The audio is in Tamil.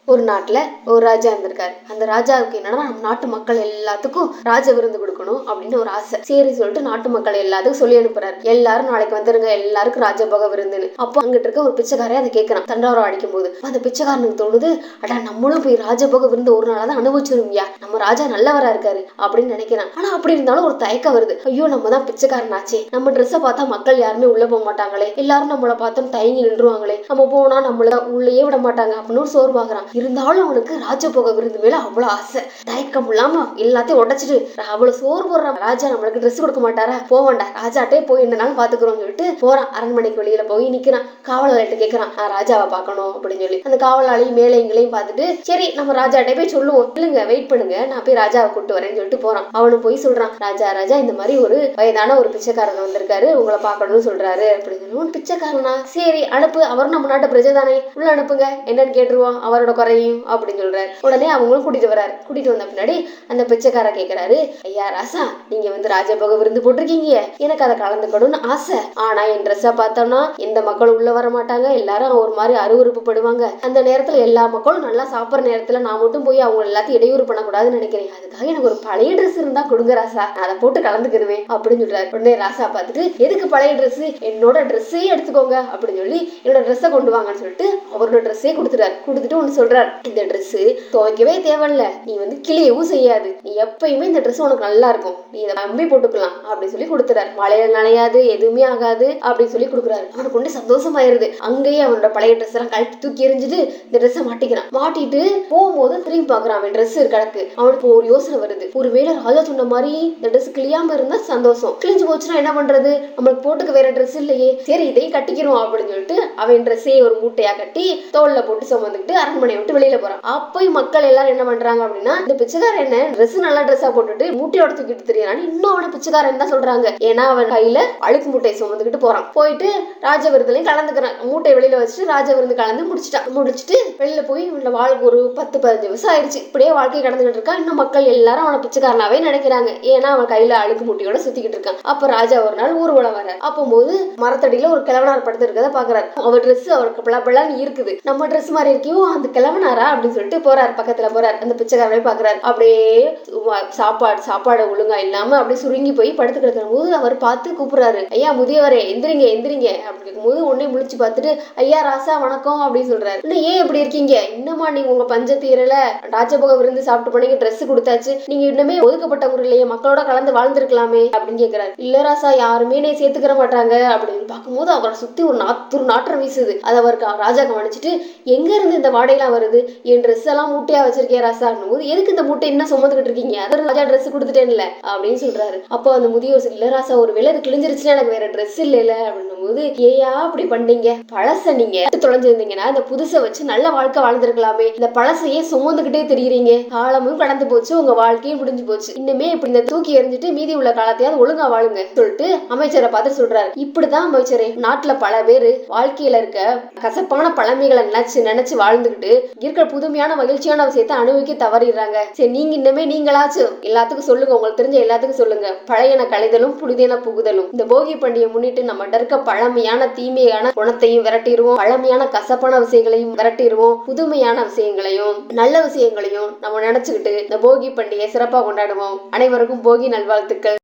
ஒரு நாட்டுல ஒரு ராஜா இருந்திருக்காரு. அந்த ராஜாவுக்கு என்னன்னா நம்ம நாட்டு மக்கள் எல்லாத்துக்கும் ராஜ விருந்து கொடுக்கணும் அப்படின்னு ஒரு ஆசை. சரி சொல்லிட்டு நாட்டு மக்கள் எல்லாத்துக்கும் சொல்லி அனுப்புறாரு, எல்லாரும் நாளைக்கு வந்துருங்க, எல்லாருக்கும் ராஜபோக விருந்துன்னு. அப்போ அங்கிட்டு இருக்க ஒரு பிச்சைக்காரே அதை கேட்கறான். தண்டோரம் அடிக்கும் போது அந்த பிச்சைக்காரனுக்கு தோணுது, அடா நம்மளும் போய் ராஜபோக விருந்து ஒரு நாளாதான் அனுபவிச்சிருவியா, நம்ம ராஜா நல்லவரா இருக்காரு அப்படின்னு நினைக்கிறான். ஆனா அப்படி இருந்தாலும் ஒரு தயக்கம் வருது. ஐயோ நம்ம தான் பிச்சைக்காரனாச்சே, நம்ம ட்ரெஸ்ஸை பார்த்தா மக்கள் யாருமே உள்ள போக மாட்டாங்களே, எல்லாரும் நம்மளை பார்த்தோம் தயங்கி நின்றுவாங்களே, நம்ம போனா நம்மள உள்ளேயே விட மாட்டாங்க அப்படின்னு ஒரு சோர்வாகிறான். இருந்தாலும் அவனுக்கு ராஜபோக விருந்து மேல அவ்வளவு ஆசை. தயக்கம் இல்லாம எல்லாத்தையும் உடைச்சிட்டு அவ்வளவு சோறு போடுற ராஜா நம்மளுக்கு ட்ரெஸ் கொடுக்க மாட்டாரா, போவாண்டா ராஜாட்டே போய் என்னனாலும் பாத்துக்கிறோம் சொல்லிட்டு போறான். அரண்மனைக்கு வெளியில போய் நிக்கிறான். காவலாளிட்ட கேட்கறான், நான் ராஜாவை பார்க்கணும் அப்படின்னு சொல்லி. அந்த காவலாளி மேலே எங்களையும் பார்த்துட்டு, சரி நம்ம ராஜாட்டே போய் சொல்லுவோம், இல்லைங்க வெயிட் பண்ணுங்க நான் போய் ராஜாவை கூட்டு வரேன்னு சொல்லிட்டு போறான். அவனும் போய் சொல்றான், ராஜா ராஜா இந்த மாதிரி ஒரு வயதான ஒரு பிச்சைக்காரன் வந்திருக்காரு, உங்களை பார்க்கணும்னு சொல்றாரு அப்படின்னு சொல்லி. பிச்சைக்காரனா, சரி அனுப்பு, அவரும் நம்ம நாட்டு பிரஜை தானே, உள்ள அனுப்புங்க என்னன்னு கேட்டுருவோம் அவரோட குறையும் அப்படின்னு சொல்றாரு. உடனே அவங்களும் கூட்டிட்டு வராரு. கூட்டிட்டு வந்த பின்னாடி அந்த பிச்சைக்கார கேட்கிறாரு, ஐயா ராசா நீங்க ராஜபோக விருந்து போட்டிருக்கீங்க, எனக்கு அதை கலந்துக்கணும்னு ஆசை. ஆனா என் ட்ரெஸ்ஸை பார்த்தோம்னா எந்த மக்களும் உள்ள வர மாட்டாங்க, எல்லாரும் ஒரு மாதிரி அருவருப்பு படுவாங்க. அந்த நேரத்துல எல்லா மக்களும் நல்லா சாப்பிட்ற நேரத்துல நான் மட்டும் போய் அவங்க எல்லாத்தையும் இடையூறு பண்ணக்கூடாதுன்னு நினைக்கிறேன். அதுக்காக எனக்கு ஒரு பழைய ட்ரெஸ் இருந்தா கொடுங்க ராசா, நான் அதை போட்டு கலந்துக்கிடுவேன் அப்படின்னு சொல்றாரு. உடனே ராசா பார்த்துட்டு, எதுக்கு பழைய ட்ரெஸ், என்னோட ட்ரெஸ்ஸே எடுத்துக்கோங்க அப்படின்னு சொல்லி என்னோட ட்ரெஸ்ஸை கொண்டு வாங்கன்னு சொல்லிட்டு அவரோட ட்ரெஸ்ஸே கொடுத்துட்டாரு. கொடுத்துட்டு ஒன்று சொல்றாரு, இந்த ட்ரெஸ் துவைக்கவே தேவையில்ல, நீ கிளியவும் செய்யாது, நீ எப்பயுமே இந்த ட்ரெஸ் உனக்கு நல்லா இருக்கும், நீ இதை நம்பி போட்டுக்கலாம் அப்படின்னு சொல்லி கொடுத்துறாரு. மழையில நனையாது, எதுவுமே ஆகாது அப்படின்னு சொல்லி கொடுக்குறாரு. அவனுக்கு கொண்டு சந்தோஷமாயிருது. அங்கேயே அவனோட பழைய ட்ரெஸ் எல்லாம் கழட்டி தூக்கி எறிஞ்சிட்டு இந்த ட்ரெஸ்ஸை மாட்டிக்கிறான். மாட்டிட்டு போகும்போது திரும்பி பாக்குறான், அவன் ட்ரெஸ் கிடக்கு. அவனுக்கு ஒரு யோசனை வருது, ஒருவேளை ராஜா சொன்ன மாதிரி இந்த ட்ரெஸ் கிளியாம இருந்தா சந்தோஷம், கிழிஞ்சு போச்சுன்னா என்ன பண்றது, நம்மளுக்கு போட்டுக்க வேற ட்ரெஸ் இல்லையே, சரி இதையும் கட்டிக்கிறோம் அப்படின்னு சொல்லிட்டு அவன் ட்ரெஸ்ஸே ஒரு மூட்டையா கட்டி தோல்ல போட்டு சுமந்துக்கிட்டு அரண்மனையை விட்டு வெளியில போறான். அப்பயும் மக்கள் எல்லாரும் என்ன பண்றாங்க அப்படின்னா, இந்த பிச்சைக்காரன் என்ன ட்ரெஸ் நல்ல ட்ரெஸ்ஸா போட்டுட்டு மூட்டையோட தூக்கிட்டு தெரியான்னு இன்னும் அவனை பிச்சைக்காரன் தான் சொல்றாங்க. ஏன்னா அவன் கையில அழுக்கு மூட்டையை சுமந்துக்கிட்டு போறான். போயிட்டு ராஜ விருதுலையும் கலந்துக்கிறான். மூட்டை வெளியில வச்சுட்டு ராஜ விருந்து கலந்து முடிச்சுட்டு வெளியில போய் வாழ்க்கை ஒரு 10-15 வருஷம் ஆயிடுச்சு. இப்படியே வாழ்க்கை கடந்துகிட்டு இருக்கான். இன்னும் மக்கள் எல்லாரும் அவனை பிச்சைக்காரனாவே நினைக்கிறாங்க. ஏன்னா அவன் கையில அழுக்கு மூட்டையோட சுத்திக்கிட்டு இருக்கான். அப்ப ராஜா ஒரு நாள் ஊர்வலம் வர அப்போது மரத்தடியில ஒரு கிழவனார் படுத்து இருக்கத பாக்குறாரு. அவர் ட்ரெஸ் அவருக்கு பிளான்னு இருக்குது, நம்ம ட்ரெஸ் மாதிரி இருக்கியோ அந்த கிழவனாரா அப்படின்னு சொல்லிட்டு போறாரு. பக்கத்துல போறாரு. அந்த பிச்சைக்காரனை பாக்குறாரு. அப்படியே சாப்பாடு ஒழுங்கா இல்லாம அப்படியே சுருங்கி போய் படுத்து கிடக்கிற போது அவர் பார்த்து கூப்பிடுறாரு, ஐயா முதியவரே எந்திரிங்க எந்திரிங்க அப்படின்னு கேட்கும்போது உடனே முழிச்சு பார்த்துட்டு, ஐயா ராசா வணக்கம் அப்படின்னு சொல்றாரு. இன்னும் ஏன் இப்படி இருக்கீங்க, இன்னமா நீங்க உங்க பஞ்ச தீரல, ராஜபோக விருந்து சாப்பிட்டு போனீங்க, ட்ரெஸ் கொடுத்தாச்சு, நீங்க இன்னுமே ஒதுக்கப்பட்ட ஊர் இல்லையே, மக்களோட கலந்து வாழ்ந்துருக்கலாமே அப்படின்னு கேட்கிறாரு. இல்ல ராசா யாருமே நீ சேர்த்துக்கிற மாட்டாங்க அப்படின்னு பார்க்கும்போது அவரை சுத்தி ஒரு நாற்றம் வீசுது. அதை அவருக்கு ராஜா கவனிச்சுட்டு, எங்க இருந்து இந்த வாடையெல்லாம் வருது, என் ட்ரெஸ் எல்லாம் மூட்டையா வச்சிருக்கேன் ராசா போது, எதுக்கு இந்த மூட்டை என்ன சுமந்துக்கிட்டு இருக்கீங்க, அதாவது ராஜா ட்ரெஸ் கொடுத்துட்டேன்ல அப்படின்னு சொல்றாரு. அப்போ அந்த முதியோர் இல்ல ராசா ஒரு வேலை கிழிஞ்சிருச்சுன்னா எனக்கு வேற ட்ரெஸ் இல்ல அப்படின்னும் போது, ஏயா அப்படி பண்ணீங்க, பழச நீங்க தொலைஞ்சிருந்தீங்கன்னா இந்த புதுசை வச்சு நல்ல வாழ்க்கை வாழ்ந்துருக்கலாமே, இந்த பழசையே சுமந்துகிட்டே தெரியுறீங்க, காலமும் கடந்து போச்சு, உங்க வாழ்க்கையும் முடிஞ்சு போச்சு, இன்னுமே இப்படி இந்த தூக்கி எறிஞ்சிட்டு மீதி உள்ள காலத்தையாவது ஒழுங்கா வாழுங்க சொல்லிட்டு அமைச்சரை பார்த்து சொல்றாரு. இப்படிதான் அமைச்சரே, நாட்டுல பல பேரு வாழ்க்கையில இருக்க கசப்பான பழமைகளை நினைச்சு வாழ்ந்துகிட்டு இருக்கிற புதுமையான மகிழ்ச்சியான விஷயத்தை அனுபவிக்க தவறிடுறாங்க. சரி நீங்க இன்னமே நீங்களாச்சும் எல்லாத்துக்கும் சொல்லுங்க, உங்களுக்கு தெரிஞ்ச எல்லாத்துக்கும் சொல்லுங்க, பழையன கழிதலும் புதிதென புகுதலும். இந்த போகி பண்டிகை முன்னிட்டு நம்ம இருக்க பழமையான தீமையான குணத்தையும் விரட்டிடுவோம், பழமையான கசப்பான விஷயங்களையும் விரட்டிடுவோம், புதுமையான விஷயங்களையும் நல்ல விஷயங்களையும் நம்ம நினைச்சுக்கிட்டு இந்த போகி பண்டிகை சிறப்பா கொண்டாடுவோம். அனைவருக்கும் போகி நல்வாழ்த்துக்கள்.